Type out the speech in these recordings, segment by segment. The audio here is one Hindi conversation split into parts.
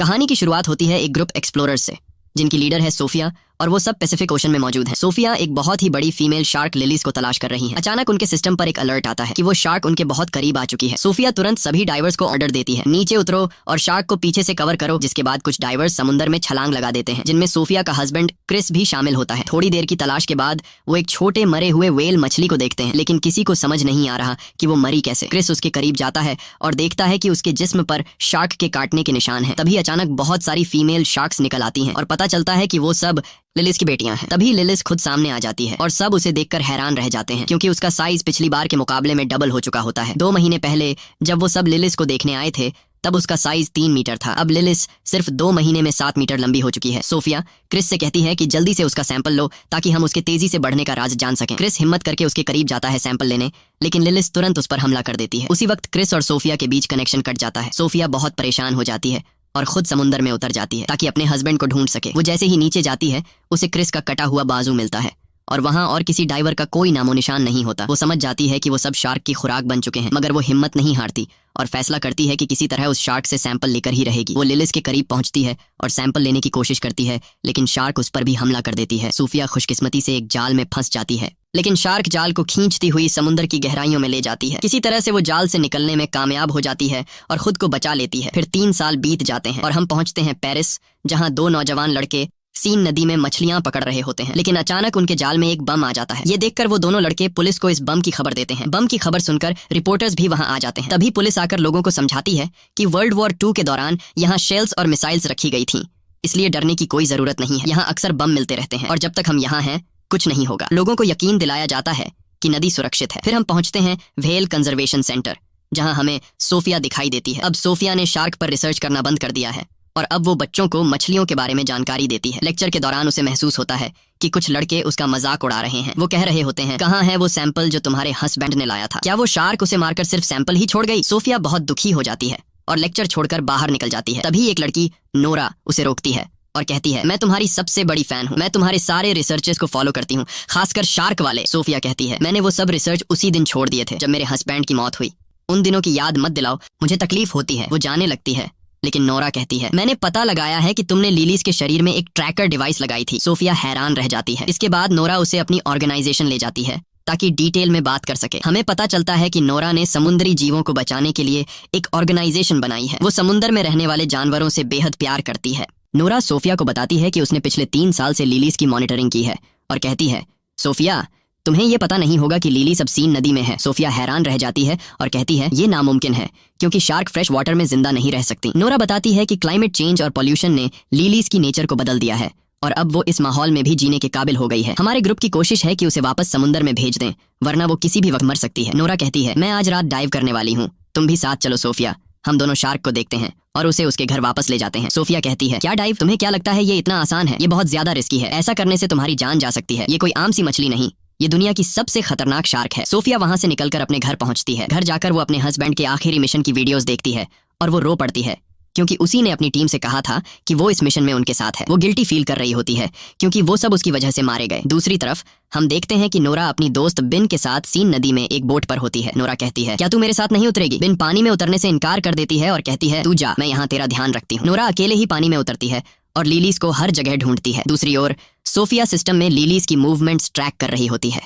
कहानी की शुरुआत होती है एक ग्रुप एक्सप्लोरर्स से जिनकी लीडर है सोफिया, और वो सब पैसिफिक ओशन में मौजूद है। सोफिया एक बहुत ही बड़ी फीमेल शार्क लिलीज को तलाश कर रही है। अचानक उनके सिस्टम पर एक अलर्ट आता है कि वो शार्क उनके बहुत करीब आ चुकी है। सोफिया तुरंत सभी डाइवर्स को ऑर्डर देती है, नीचे उतरो और शार्क को पीछे से कवर करो। जिसके बाद कुछ डाइवर्स समुद्र में छलांग लगा देते हैं, जिनमें सोफिया का हस्बैंड क्रिस भी शामिल होता है। थोड़ी देर की तलाश के बाद वो एक छोटे मरे हुए व्हेल मछली को देखते हैं, लेकिन किसी को समझ नहीं आ रहा कि वो मरी कैसे। क्रिस उसके करीब जाता है और देखता है कि उसके जिस्म पर शार्क के काटने के निशान हैं। तभी अचानक बहुत सारी फीमेल शार्क्स निकल आती हैं और पता चलता है कि वो सब लिलिस की बेटियां हैं। तभी लिलिस खुद सामने आ जाती है और सब उसे देखकर हैरान रह जाते हैं, क्योंकि उसका साइज पिछली बार के मुकाबले में डबल हो चुका होता है। 2 महीने पहले जब वो सब लिलिस को देखने आए थे तब उसका साइज 3 मीटर था। अब लिलिस सिर्फ 2 महीने में 7 मीटर लंबी हो चुकी है। सोफिया क्रिस से कहती है कि जल्दी से उसका सैंपल लो ताकि हम उसके तेजी से बढ़ने का राज जान सकें। क्रिस हिम्मत करके उसके करीब जाता है सैंपल लेने, लेकिन लिलिस तुरंत उस पर हमला कर देती है। उसी वक्त क्रिस और सोफिया के बीच कनेक्शन कट जाता है। सोफिया बहुत परेशान हो जाती है और खुद समुद्र में उतर जाती है ताकि अपने हस्बैंड को ढूंढ सके। वो जैसे ही नीचे जाती है उसे क्रिस का कटा हुआ बाजू मिलता है और वहां और किसी डाइवर का कोई नामो निशान नहीं होता। वो समझ जाती है कि वो सब शार्क की खुराक बन चुके हैं, मगर वो हिम्मत नहीं हारती और फैसला करती है कि किसी तरह उस शार्क से सैंपल लेकर ही रहेगी। वो लिलिस के करीब पहुंचती है और सैंपल लेने की कोशिश करती है, लेकिन शार्क उस पर भी हमला कर देती है। सोफिया खुशकिस्मती से एक जाल में फंस जाती है, लेकिन शार्क जाल को खींचती हुई समुद्र की गहराइयों में ले जाती है। किसी तरह से वो जाल से निकलने में कामयाब हो जाती है और खुद को बचा लेती है। फिर 3 साल बीत जाते हैं और हम पहुंचते हैं पेरिस, जहां 2 नौजवान लड़के सीन नदी में मछलियां पकड़ रहे होते हैं। लेकिन अचानक उनके जाल में एक बम आ जाता है। ये देखकर वो दोनों लड़के पुलिस को इस बम की खबर देते हैं। बम की खबर सुनकर रिपोर्टर्स भी वहां आ जाते हैं। तभी पुलिस आकर लोगों को समझाती है कि वर्ल्ड वॉर 2 के दौरान यहाँ शेल्स और मिसाइल्स रखी गई थी, इसलिए डरने की कोई जरूरत नहीं है। यहाँ अक्सर बम मिलते रहते हैं और जब तक हम यहाँ हैं कुछ नहीं होगा। लोगों को यकीन दिलाया जाता है कि नदी सुरक्षित है। फिर हम पहुंचते हैं व्हेल कंजर्वेशन सेंटर, जहां हमें सोफिया दिखाई देती है। अब सोफिया ने शार्क पर रिसर्च करना बंद कर दिया है और अब वो बच्चों को मछलियों के बारे में जानकारी देती है। लेक्चर के दौरान उसे महसूस होता है कि कुछ लड़के उसका मजाक उड़ा रहे हैं। वो कह रहे होते हैं, कहाँ है वो सैंपल जो तुम्हारे हस्बैंड ने लाया था? क्या वो शार्क उसे मारकर सिर्फ सैंपल ही छोड़ गई? सोफिया बहुत दुखी हो जाती है और लेक्चर छोड़कर बाहर निकल जाती है। तभी एक लड़की नोरा उसे रोकती है और कहती है, मैं तुम्हारी सबसे बड़ी फैन हूँ, मैं तुम्हारे सारे रिसर्चेस को फॉलो करती हूँ, खासकर शार्क वाले। सोफिया कहती है, मैंने वो सब रिसर्च उसी दिन छोड़ दिए थे जब मेरे हस्बैंड की मौत हुई। उन दिनों की याद मत दिलाओ, मुझे तकलीफ होती है। वो जाने लगती है, लेकिन नोरा कहती है, मैंने पता लगाया है कि तुमने लिलीज के शरीर में एक ट्रैकर डिवाइस लगाई थी। सोफिया हैरान रह जाती है। इसके बाद नोरा उसे अपनी ऑर्गेनाइजेशन ले जाती है ताकि डिटेल में बात कर सके। हमें पता चलता है कि नोरा ने समुद्री जीवों को बचाने के लिए एक ऑर्गेनाइजेशन बनाई है। वो समुद्र में रहने वाले जानवरों से बेहद प्यार करती है। नोरा सोफिया को बताती है कि उसने पिछले 3 साल से लिलीज की मॉनिटरिंग की है और कहती है, सोफिया तुम्हें ये पता नहीं होगा कि लिली सब सीन नदी में है। सोफिया हैरान रह जाती है और कहती है, ये नामुमकिन है क्योंकि शार्क फ्रेश वाटर में जिंदा नहीं रह सकती। नोरा बताती है कि क्लाइमेट चेंज और पॉल्यूशन ने लिलीज की नेचर को बदल दिया है और अब वो इस माहौल में भी जीने के काबिल हो गई है। हमारे ग्रुप की कोशिश है कि उसे वापस समुद्र में भेज दें, वरना वो किसी भी वक्त मर सकती है। नोरा कहती है, मैं आज रात डाइव करने वाली हूँ, तुम भी साथ चलो। सोफिया हम दोनों शार्क को देखते हैं और उसे उसके घर वापस ले जाते हैं। सोफिया कहती है, क्या डाइव? तुम्हें क्या लगता है ये इतना आसान है? ये बहुत ज्यादा रिस्की है, ऐसा करने से तुम्हारी जान जा सकती है। ये कोई आम सी मछली नहीं, ये दुनिया की सबसे खतरनाक शार्क है। सोफिया वहां से निकलकर अपने घर पहुंचती है। घर जाकर वो अपने हस्बैंड के आखिरी मिशन की वीडियोस देखती है और वो रो पड़ती है, क्योंकि उसी ने अपनी टीम से कहा था कि वो इस मिशन में उनके साथ है। वो गिल्टी फील कर रही होती है क्योंकि वो सब उसकी वजह से मारे गए। दूसरी तरफ हम देखते हैं कि नोरा अपनी दोस्त बिन के साथ सीन नदी में एक बोट पर होती है। नोरा कहती है, क्या तू मेरे साथ नहीं उतरेगी? बिन पानी में उतरने से इनकार कर देती है और कहती है, तू जा, मैं यहाँ तेरा ध्यान रखती हूँ। नोरा अकेले ही पानी में उतरती है और लिलीज को हर जगह ढूंढती है। दूसरी ओर सोफिया सिस्टम में लिलीज की मूवमेंट्स ट्रैक कर रही होती है।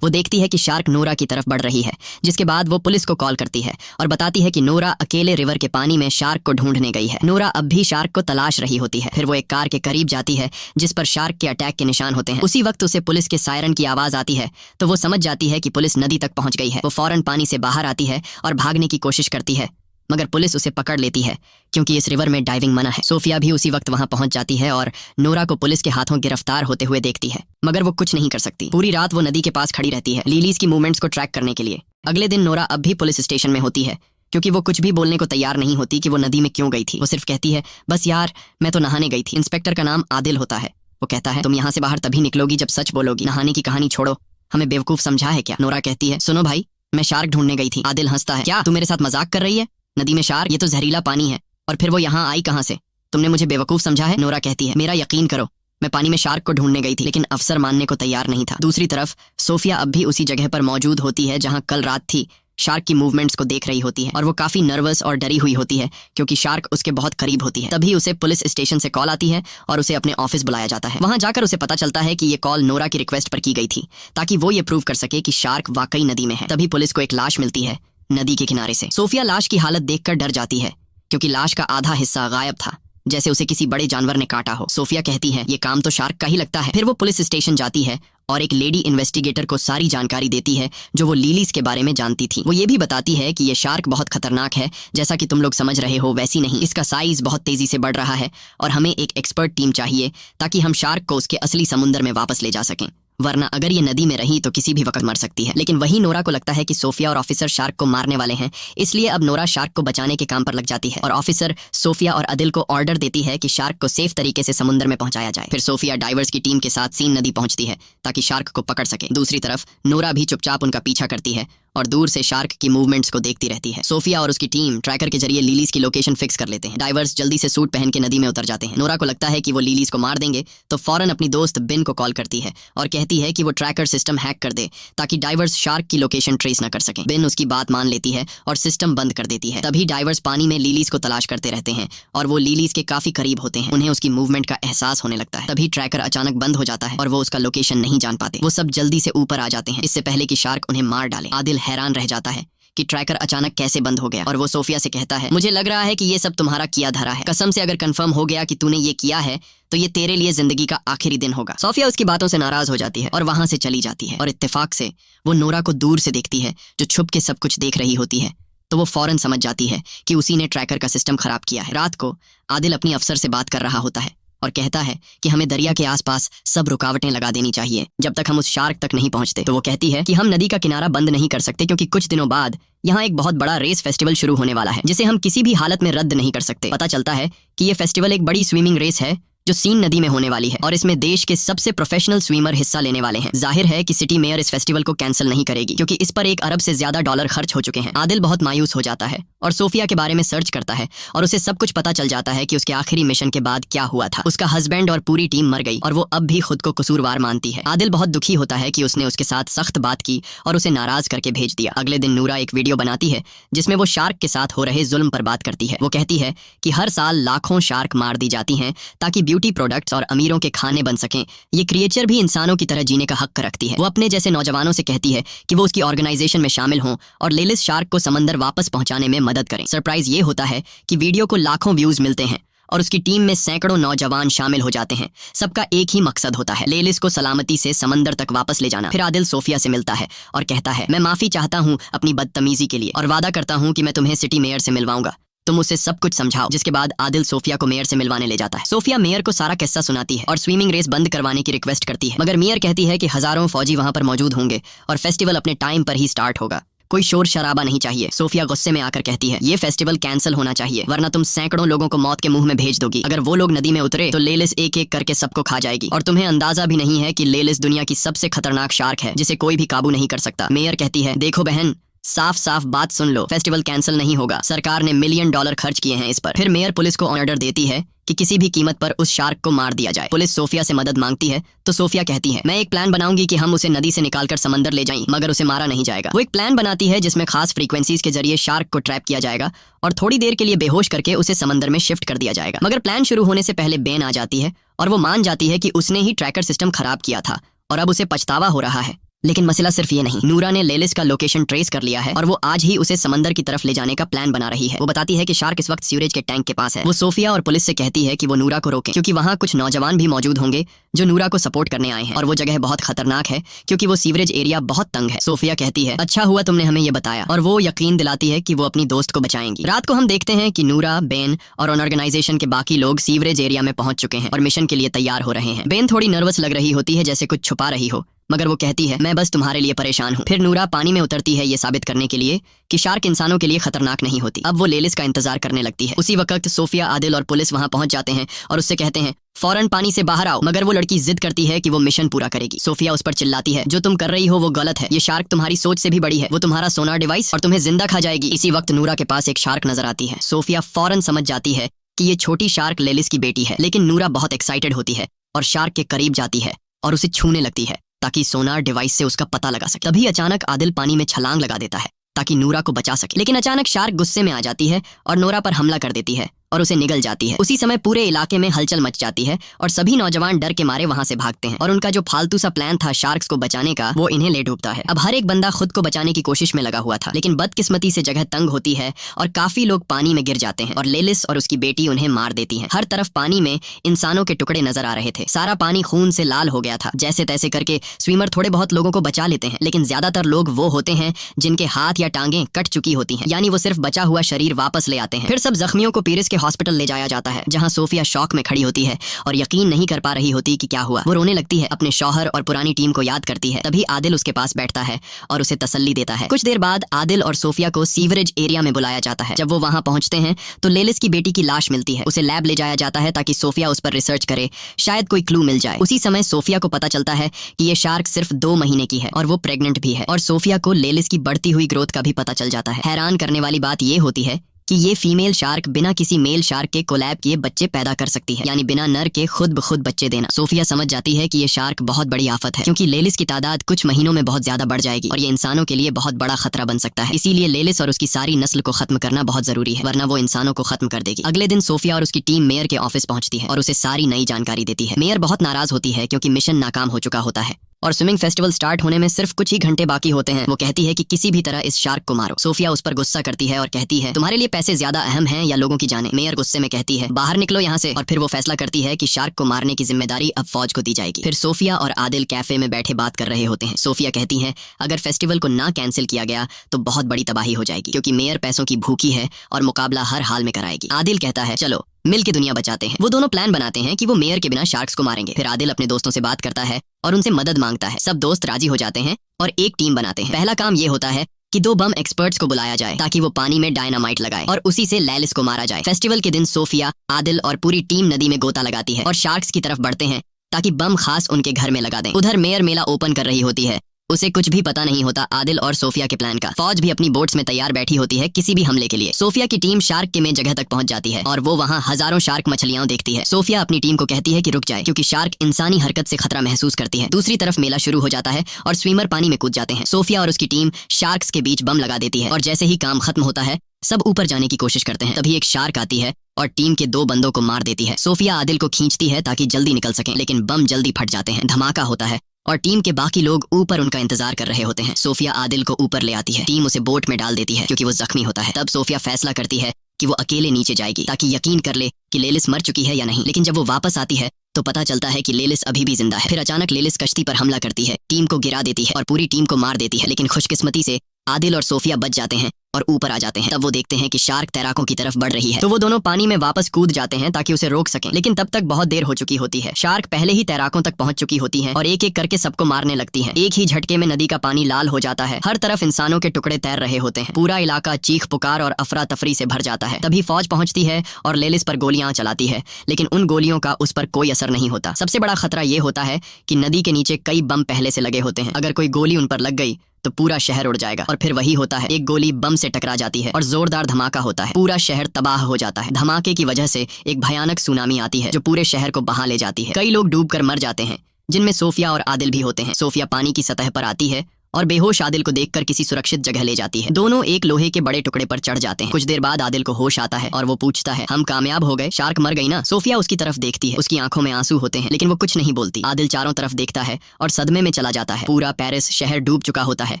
वो देखती है कि शार्क नोरा की तरफ बढ़ रही है, जिसके बाद वो पुलिस को कॉल करती है और बताती है कि नोरा अकेले रिवर के पानी में शार्क को ढूंढने गई है। नोरा अब भी शार्क को तलाश रही होती है। फिर वो एक कार के करीब जाती है जिस पर शार्क के अटैक के निशान होते हैं। उसी वक्त उसे पुलिस के सायरन की आवाज आती है, तो वो समझ जाती है कि पुलिस नदी तक पहुंच गई है। वो फौरन पानी से बाहर आती है और भागने की कोशिश करती है, मगर पुलिस उसे पकड़ लेती है क्योंकि इस रिवर में डाइविंग मना है। सोफिया भी उसी वक्त वहां पहुंच जाती है और नोरा को पुलिस के हाथों गिरफ्तार होते हुए देखती है, मगर वो कुछ नहीं कर सकती। पूरी रात वो नदी के पास खड़ी रहती है लिलीज की मूवमेंट्स को ट्रैक करने के लिए। अगले दिन नोरा अब भी पुलिस स्टेशन में होती है, क्योंकि वो कुछ भी बोलने को तैयार नहीं होती कि वो नदी में क्यों गई थी। वो सिर्फ कहती है, बस यार मैं तो नहाने गई थी। इंस्पेक्टर का नाम आदिल होता है। वो कहता है, तुम यहाँ से बाहर तभी निकलोगी जब सच बोलोगी। नहाने की कहानी छोड़ो, हमें बेवकूफ समझा है क्या? नोरा कहती है, सुनो भाई, मैं शार्क ढूंढने गई थी। आदिल हंसता है, क्या तू मेरे साथ मजाक कर रही है? नदी में शार्क? ये तो जहरीला पानी है, और फिर वो यहाँ आई कहाँ से? तुमने मुझे बेवकूफ समझा है? नोरा कहती है, मेरा यकीन करो, मैं पानी में शार्क को ढूंढने गई थी, लेकिन अफसर मानने को तैयार नहीं था। दूसरी तरफ सोफिया अब भी उसी जगह पर मौजूद होती है जहां कल रात थी शार्क की मूवमेंट्स को देख रही होती है और वो काफी नर्वस और डरी हुई होती है क्योंकि शार्क उसके बहुत करीब होती है। तभी उसे पुलिस स्टेशन से कॉल आती है और उसे अपने ऑफिस बुलाया जाता है। वहां जाकर उसे पता चलता है कि ये कॉल नोरा की रिक्वेस्ट पर की गई थी ताकि वो ये प्रूव कर सके कि शार्क वाकई नदी में है। तभी पुलिस को एक लाश मिलती है नदी के किनारे से। सोफिया लाश की हालत देखकर डर जाती है क्योंकि लाश का आधा हिस्सा गायब था, जैसे उसे किसी बड़े जानवर ने काटा हो। सोफिया कहती है ये काम तो शार्क का ही लगता है। फिर वो पुलिस स्टेशन जाती है और एक लेडी इन्वेस्टिगेटर को सारी जानकारी देती है जो वो लिलीज के बारे में जानती थी। वो ये भी बताती है कि ये शार्क बहुत खतरनाक है, जैसा कि तुम लोग समझ रहे हो वैसी नहीं। इसका साइज बहुत तेजी से बढ़ रहा है और हमें एक एक्सपर्ट टीम चाहिए ताकि हम शार्क को उसके असली समुद्र में वापस ले जा सकें, वरना अगर ये नदी में रही तो किसी भी वक्त मर सकती है। लेकिन वही नोरा को लगता है कि सोफिया और ऑफिसर शार्क को मारने वाले हैं, इसलिए अब नोरा शार्क को बचाने के काम पर लग जाती है और ऑफिसर सोफिया और अदिल को ऑर्डर देती है कि शार्क को सेफ तरीके से समुद्र में पहुंचाया जाए। फिर सोफिया डाइवर्स की टीम के साथ सीन नदी पहुंचती है ताकि शार्क को पकड़ सके। दूसरी तरफ नोरा भी चुपचाप उनका पीछा करती है और दूर से शार्क की मूवमेंट्स को देखती रहती है। सोफिया और उसकी टीम ट्रैकर के जरिए लिलीज की लोकेशन फिक्स कर लेते हैं। डाइवर्स जल्दी से सूट पहन के नदी में उतर जाते हैं। नोरा को लगता है कि वो लिलीज को मार देंगे तो फौरन अपनी दोस्त बिन को कॉल करती है और कहती है कि वो ट्रैकर सिस्टम हैक कर दे ताकि डाइवर्स शार्क की लोकेशन ट्रेस न कर सकें। बिन उसकी बात मान लेती है और सिस्टम बंद कर देती है। तभी डाइवर्स पानी में लिलीज को तलाश करते रहते हैं और वो लिलीज के काफी करीब होते हैं। उन्हें उसकी मूवमेंट का एहसास होने लगता है। तभी ट्रैकर अचानक बंद हो जाता है और वो उसका लोकेशन नहीं जान पाते। वो सब जल्दी से ऊपर आ जाते हैं इससे पहले कि शार्क उन्हें मार डाले। आदिल हैरान रह जाता है कि ट्रैकर अचानक कैसे बंद हो गया और वो सोफिया से कहता है मुझे लग रहा है कि ये सब तुम्हारा किया धरा है। कसम से अगर कंफर्म हो गया कि तूने ये किया है तो ये तेरे लिए जिंदगी का आखिरी दिन होगा। सोफिया उसकी बातों से नाराज हो जाती है और वहां से चली जाती है और इत्तेफाक से वो नोरा को दूर से देखती है जो छुप के सब कुछ देख रही होती है। तो वो फौरन समझ जाती है कि उसी ने ट्रैकर का सिस्टम खराब किया है। रात को आदिल अपनी अफसर से बात कर रहा होता है और कहता है कि हमें दरिया के आसपास सब रुकावटें लगा देनी चाहिए जब तक हम उस शार्क तक नहीं पहुंचते। तो वो कहती है कि हम नदी का किनारा बंद नहीं कर सकते क्योंकि कुछ दिनों बाद यहाँ एक बहुत बड़ा रेस फेस्टिवल शुरू होने वाला है जिसे हम किसी भी हालत में रद्द नहीं कर सकते। पता चलता है कि ये फेस्टिवल एक बड़ी स्विमिंग रेस है जो सीन नदी में होने वाली है और इसमें देश के सबसे प्रोफेशनल स्विमर हिस्सा लेने वाले हैं। जाहिर है कि सिटी मेयर इस फेस्टिवल को कैंसिल नहीं करेगी क्योंकि इस पर 1 अरब से ज्यादा डॉलर खर्च हो चुके हैं। आदिल बहुत मायूस हो जाता है और सोफिया के बारे में सर्च करता है और उसे सब कुछ पता चल जाता है कि उसके आखिरी मिशन के बाद क्या हुआ था। उसका हस्बैंड और पूरी टीम मर गई और वो अब भी खुद को कसूरवार मानती है। आदिल बहुत दुखी होता है कि उसने उसके साथ सख्त बात की और उसे नाराज करके भेज दिया। अगले दिन नूरा एक वीडियो बनाती है जिसमें वो शार्क के साथ हो रहे जुल्म पर बात करती है। वो कहती है कि हर साल लाखों शार्क मार दी जाती हैं ताकि ब्यूटी प्रोडक्ट्स और अमीरों के खाने बन सकें। ये क्रिएचर भी इंसानों की तरह जीने का हक रखती है। वो अपने जैसे नौजवानों से कहती है कि वो उसकी ऑर्गेनाइजेशन में शामिल हों और लेलिस शार्क को समंदर वापस पहुंचाने में मदद करें। सरप्राइज ये होता है कि वीडियो को लाखों व्यूज मिलते हैं और उसकी टीम में सैकड़ों नौजवान शामिल हो जाते हैं। सबका एक ही मकसद होता है, लेलिस को सलामती से समंदर तक वापस ले जाना। फिर आदिल सोफिया से मिलता है और कहता है मैं माफी चाहता हूँ अपनी बदतमीजी के लिए और वादा करता हूँ कि मैं तुम्हें सिटी मेयर से मिलवाऊंगा। तुम उसे सब कुछ समझाओ। जिसके बाद आदिल सोफिया को मेयर से मिलवाने ले जाता है। सोफिया मेयर को सारा किस्सा सुनाती है और स्विमिंग रेस बंद करवाने की रिक्वेस्ट करती है, मगर मेयर कहती है कि हजारों फौजी वहां पर मौजूद होंगे और फेस्टिवल अपने टाइम पर ही स्टार्ट होगा। कोई शोर शराबा नहीं चाहिए। सोफिया गुस्से में आकर कहती है ये फेस्टिवल कैंसिल होना चाहिए वरना तुम सैकड़ों लोगों को मौत के मुंह में भेज दोगी। अगर वो लोग नदी में उतरे तो लेलिस एक एक करके सबको खा जाएगी और तुम्हें अंदाजा भी नहीं है कि लेलिस दुनिया की सबसे खतरनाक शार्क है जिसे कोई भी काबू नहीं कर सकता। मेयर कहती है देखो बहन, साफ साफ बात सुन लो, फेस्टिवल कैंसिल नहीं होगा। सरकार ने $1 मिलियन खर्च किए हैं इस पर। फिर मेयर पुलिस को ऑर्डर देती है कि किसी भी कीमत पर उस शार्क को मार दिया जाए। पुलिस सोफिया से मदद मांगती है तो सोफिया कहती है मैं एक प्लान बनाऊंगी कि हम उसे नदी से निकालकर समंदर ले जाएं, मगर उसे मारा नहीं जाएगा। वो एक प्लान बनाती है जिसमें खास फ्रीक्वेंसीज के जरिए शार्क को ट्रैप किया जाएगा और थोड़ी देर के लिए बेहोश करके उसे समंदर में शिफ्ट कर दिया जाएगा। मगर प्लान शुरू होने से पहले बेन आ जाती है और वो मान जाती है कि उसने ही ट्रैकर सिस्टम खराब किया था और अब उसे पछतावा हो रहा है। लेकिन मसला सिर्फ ये नहीं, नूरा ने लेलिस का लोकेशन ट्रेस कर लिया है और वो आज ही उसे समंदर की तरफ ले जाने का प्लान बना रही है। वो बताती है कि शार्क इस वक्त सीवरेज के टैंक के पास है। वो सोफिया और पुलिस से कहती है कि वो नूरा को रोके क्योंकि वहाँ कुछ नौजवान भी मौजूद होंगे जो नूरा को सपोर्ट करने आए हैं और वो जगह बहुत खतरनाक है क्योंकि वो सीवरेज एरिया बहुत तंग है। सोफिया कहती है अच्छा हुआ तुमने हमें ये बताया और वो यकीन दिलाती है कि वो अपनी दोस्त को बचाएंगी। रात को हम देखते हैं कि नूरा, बेन और ऑर्गेनाइजेशन के बाकी लोग सीवरेज एरिया में पहुंच चुके हैं और मिशन के लिए तैयार हो रहे हैं। बेन थोड़ी नर्वस लग रही होती है जैसे कुछ छुपा रही हो, मगर वो कहती है मैं बस तुम्हारे लिए परेशान हूँ। फिर नूरा पानी में उतरती है ये साबित करने के लिए कि शार्क इंसानों के लिए खतरनाक नहीं होती। अब वो लेलिस का इंतजार करने लगती है। उसी वक्त सोफिया, आदिल और पुलिस वहां पहुंच जाते हैं और उससे कहते हैं फौरन पानी से बाहर आओ, मगर वो लड़की जिद करती है कि वो मिशन पूरा करेगी। सोफिया उस पर चिल्लाती है जो तुम कर रही हो वो गलत है, ये शार्क तुम्हारी सोच से भी बड़ी है, वो तुम्हारा सोनार डिवाइस और तुम्हें जिंदा खा जाएगी। इसी वक्त नूरा के पास एक शार्क नजर आती है। सोफिया फौरन समझ जाती है कि ये छोटी शार्क लेलिस की बेटी है, लेकिन नूरा बहुत एक्साइटेड होती है और शार्क के करीब जाती है और उसे छूने लगती है ताकि सोनार डिवाइस से उसका पता लगा सके। तभी अचानक आदिल पानी में छलांग लगा देता है ताकि नूरा को बचा सके। लेकिन अचानक शार्क गुस्से में आ जाती है और नोरा पर हमला कर देती है और उसे निगल जाती है। उसी समय पूरे इलाके में हलचल मच जाती है और सभी नौजवान डर के मारे वहां से भागते हैं और उनका जो फालतू सा प्लान था शार्क्स को बचाने का, वो इन्हें ले डूबता है। अब हर एक बंदा खुद को बचाने की कोशिश में लगा हुआ था, लेकिन बदकिस्मती से जगह तंग होती है और काफी लोग पानी में गिर जाते हैं और लेलिस और उसकी बेटी उन्हें मार देती है। हर तरफ पानी में इंसानों के टुकड़े नजर आ रहे थे। सारा पानी खून से लाल हो गया था। जैसे तैसे करके स्विमर थोड़े बहुत लोगों को बचा लेते हैं, लेकिन ज्यादातर लोग वो होते हैं जिनके हाथ या टांगें कट चुकी होती हैं, यानी वो सिर्फ बचा हुआ शरीर वापस ले आते हैं। फिर सब जख्मियों को पीरिस के हॉस्पिटल ले जाया जाता है, जहां सोफिया शॉक में खड़ी होती है और यकीन नहीं कर पा रही होती कि क्या हुआ। वो रोने लगती है, अपने शौहर और पुरानी टीम को याद करती है। तभी आदिल उसके पास बैठता है और उसे तसल्ली देता है। कुछ देर बाद आदिल और सोफिया को सीवरेज एरिया में बुलाया जाता है। जब वो वहां पहुंचते हैं तो लेलिस की बेटी की लाश मिलती है। उसे लैब ले जाया जाता है ताकि सोफिया उस पर रिसर्च करे, शायद कोई क्लू मिल जाए। उसी समय सोफिया को पता चलता है कि ये शार्क सिर्फ 2 महीने की है और वो प्रेग्नेंट भी है। और सोफिया को लेलिस की बढ़ती हुई ग्रोथ का भी पता चल जाता है। हैरान करने वाली बात ये होती है कि ये फीमेल शार्क बिना किसी मेल शार्क के कोलैब किए बच्चे पैदा कर सकती है, यानी बिना नर के खुद ब खुद बच्चे देना। सोफिया समझ जाती है कि ये शार्क बहुत बड़ी आफत है, क्योंकि लेलिस की तादाद कुछ महीनों में बहुत ज्यादा बढ़ जाएगी और ये इंसानों के लिए बहुत बड़ा खतरा बन सकता है। इसीलिए लेलिस और उसकी सारी नस्ल को खत्म करना बहुत जरूरी है, वरना वो इंसानों को खत्म कर देगी। अगले दिन सोफिया और उसकी टीम मेयर के ऑफिस पहुंचती है और उसे सारी नई जानकारी देती है। मेयर बहुत नाराज होती है क्योंकि मिशन नाकाम हो चुका होता है और स्विमिंग फेस्टिवल स्टार्ट होने में सिर्फ कुछ ही घंटे बाकी होते हैं। वो कहती है कि किसी भी तरह इस शार्क को मारो। सोफिया उस पर गुस्सा करती है और कहती है, तुम्हारे लिए पैसे ज्यादा अहम हैं या लोगों की जानें? मेयर गुस्से में कहती है, बाहर निकलो यहाँ से। और फिर वो फैसला करती है कि शार्क को मारने की जिम्मेदारी अब फौज को दी जाएगी। फिर सोफिया और आदिल कैफे में बैठे बात कर रहे होते हैं। सोफिया कहती है, अगर फेस्टिवल को ना कैंसिल किया गया तो बहुत बड़ी तबाही हो जाएगी, क्योंकि मेयर पैसों की भूखी है और मुकाबला हर हाल में कराएगी। आदिल कहता है, चलो मिल के दुनिया बचाते हैं। वो दोनों प्लान बनाते हैं कि वो मेयर के बिना शार्क्स को मारेंगे। फिर आदिल अपने दोस्तों से बात करता है और उनसे मदद मांगता है। सब दोस्त राजी हो जाते हैं और एक टीम बनाते हैं। पहला काम ये होता है कि 2 बम एक्सपर्ट्स को बुलाया जाए ताकि वो पानी में डायनामाइट लगाए और उसी से लेलिस को मारा जाए। फेस्टिवल के दिन सोफिया, आदिल और पूरी टीम नदी में गोता लगाती है और शार्क्स की तरफ बढ़ते हैं ताकि बम खास उनके घर में लगा दें। उधर मेयर मेला ओपन कर रही होती है। उसे कुछ भी पता नहीं होता आदिल और सोफिया के प्लान का। फौज भी अपनी बोट्स में तैयार बैठी होती है किसी भी हमले के लिए। सोफिया की टीम शार्क के में जगह तक पहुंच जाती है और वो वहां हजारों शार्क मछलियां देखती है। सोफिया अपनी टीम को कहती है कि रुक जाए, क्योंकि शार्क इंसानी हरकत से खतरा महसूस करती है। दूसरी तरफ मेला शुरू हो जाता है और स्विमर पानी में कूद जाते हैं। सोफिया और उसकी टीम शार्क्स के बीच बम लगा देती है और जैसे ही काम खत्म होता है सब ऊपर जाने की कोशिश करते हैं। तभी एक शार्क आती है और टीम के 2 बंदों को मार देती है। सोफिया आदिल को खींचती है ताकि जल्दी निकल सकें, लेकिन बम जल्दी फट जाते हैं। धमाका होता है और टीम के बाकी लोग ऊपर उनका इंतजार कर रहे होते हैं। सोफिया आदिल को ऊपर ले आती है। टीम उसे बोट में डाल देती है क्योंकि वो जख्मी होता है। तब सोफिया फैसला करती है कि वो अकेले नीचे जाएगी ताकि यकीन कर ले कि लेलिस मर चुकी है या नहीं। लेकिन जब वो वापस आती है तो पता चलता है कि लेलिस अभी भी जिंदा है। फिर अचानक लेलिस कश्ती पर हमला करती है, टीम को गिरा देती है और पूरी टीम को मार देती है। लेकिन खुशकिस्मती से आदिल और सोफिया बच जाते हैं और ऊपर आ जाते हैं। तब वो देखते हैं कि शार्क तैराकों की तरफ बढ़ रही है, तो वो दोनों पानी में वापस कूद जाते हैं ताकि उसे रोक सकें। लेकिन तब तक बहुत देर हो चुकी होती है। शार्क पहले ही तैराकों तक पहुंच चुकी होती है और एक एक करके सबको मारने लगती है। एक ही झटके में नदी का पानी लाल हो जाता है। हर तरफ इंसानों के टुकड़े तैर रहे होते हैं। पूरा इलाका चीख पुकार और अफरा तफरी से भर जाता है। तभी फौज पहुंचती है और लेलिस पर गोलियां चलाती है, लेकिन उन गोलियों का उस पर कोई असर नहीं होता। सबसे बड़ा खतरा ये होता है कि नदी के नीचे कई बम पहले से लगे होते हैं। अगर कोई गोली उन पर लग गई तो पूरा शहर उड़ जाएगा। और फिर वही होता है, एक गोली बम से टकरा जाती है और जोरदार धमाका होता है। पूरा शहर तबाह हो जाता है। धमाके की वजह से एक भयानक सुनामी आती है जो पूरे शहर को बहा ले जाती है। कई लोग डूबकर मर जाते हैं, जिनमें सोफिया और आदिल भी होते हैं। सोफिया पानी की सतह पर आती है और बेहोश आदिल को देखकर किसी सुरक्षित जगह ले जाती है। दोनों एक लोहे के बड़े टुकड़े पर चढ़ जाते हैं। कुछ देर बाद आदिल को होश आता है और वो पूछता है, हम कामयाब हो गए? शार्क मर गई ना? सोफिया उसकी तरफ देखती है। उसकी आंखों में आंसू होते हैं, लेकिन वो कुछ नहीं बोलती। आदिल चारों तरफ देखता है और सदमे में चला जाता है। पूरा पेरिस शहर डूब चुका होता है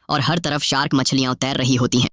और हर तरफ शार्क मछलियां तैर रही होती हैं।